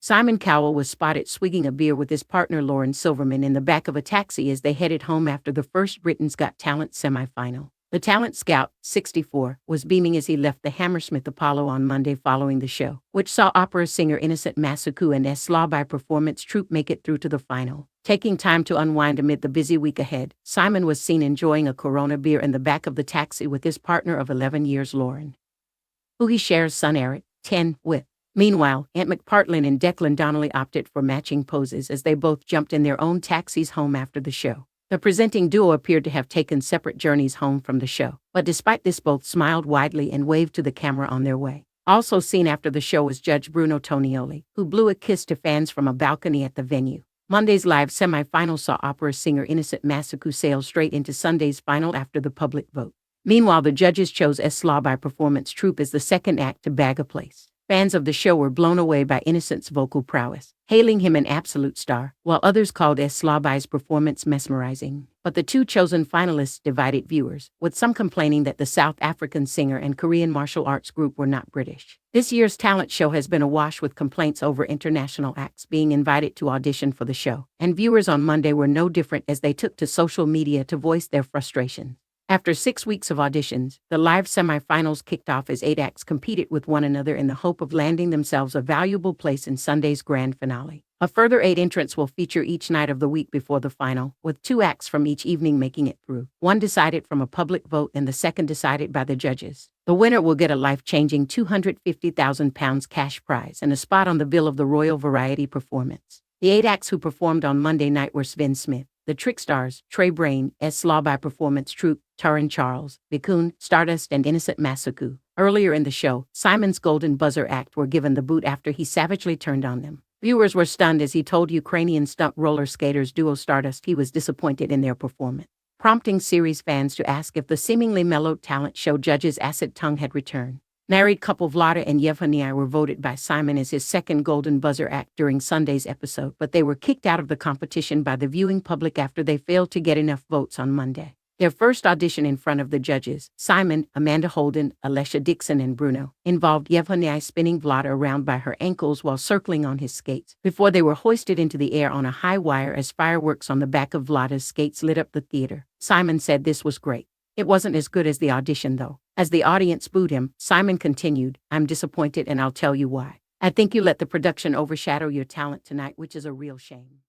Simon Cowell was spotted swigging a beer with his partner Lauren Silverman in the back of a taxi as they headed home after the first Britain's Got Talent semifinal. The talent scout, 64, was beaming as he left the Hammersmith Apollo on Monday following the show, which saw opera singer Innocent Masuku and Sslaubi performance Troupe make it through to the final. Taking time to unwind amid the busy week ahead, Simon was seen enjoying a Corona beer in the back of the taxi with his partner of 11 years Lauren, who he shares son Eric, 10, with. Meanwhile, Aunt McPartlin and Declan Donnelly opted for matching poses as they both jumped in their own taxis home after the show. The presenting duo appeared to have taken separate journeys home from the show, but despite this both smiled widely and waved to the camera on their way. Also seen after the show was Judge Bruno Tonioli, who blew a kiss to fans from a balcony at the venue. Monday's live semi-final saw opera singer Innocent Masuku sail straight into Sunday's final after the public vote. Meanwhile, the judges chose Sslaubi performance Troupe as the second act to bag a place. Fans of the show were blown away by Innocent's vocal prowess, hailing him an absolute star, while others called Sslaubi's performance mesmerizing. But the two chosen finalists divided viewers, with some complaining that the South African singer and Korean martial arts group were not British. This year's talent show has been awash with complaints over international acts being invited to audition for the show, and viewers on Monday were no different as they took to social media to voice their frustration. After 6 weeks of auditions, the live semifinals kicked off as 8 acts competed with one another in the hope of landing themselves a valuable place in Sunday's grand finale. A further 8 entrants will feature each night of the week before the final, with 2 acts from each evening making it through. One decided from a public vote and the second decided by the judges. The winner will get a life-changing £250,000 cash prize and a spot on the bill of the Royal Variety Performance. The 8 acts who performed on Monday night were Sven Smith, The Trickstars, Trey Brain, Sslaubi Performance Troupe, Taran Charles, Bikun, Stardust and Innocent Masuku. Earlier in the show, Simon's Golden Buzzer act were given the boot after he savagely turned on them. Viewers were stunned as he told Ukrainian stunt roller skaters duo Stardust he was disappointed in their performance, prompting series fans to ask if the seemingly mellowed talent show judges' acid tongue had returned. Married couple Vlada and Yevheniy were voted by Simon as his second Golden Buzzer act during Sunday's episode, but they were kicked out of the competition by the viewing public after they failed to get enough votes on Monday. Their first audition in front of the judges, Simon, Amanda Holden, Alesha, Dixon and Bruno, involved Yevheniy spinning Vlada around by her ankles while circling on his skates, before they were hoisted into the air on a high wire as fireworks on the back of Vlada's skates lit up the theater. Simon said this was great. It wasn't as good as the audition though. As the audience booed him, Simon continued, "I'm disappointed and I'll tell you why. I think you let the production overshadow your talent tonight, which is a real shame."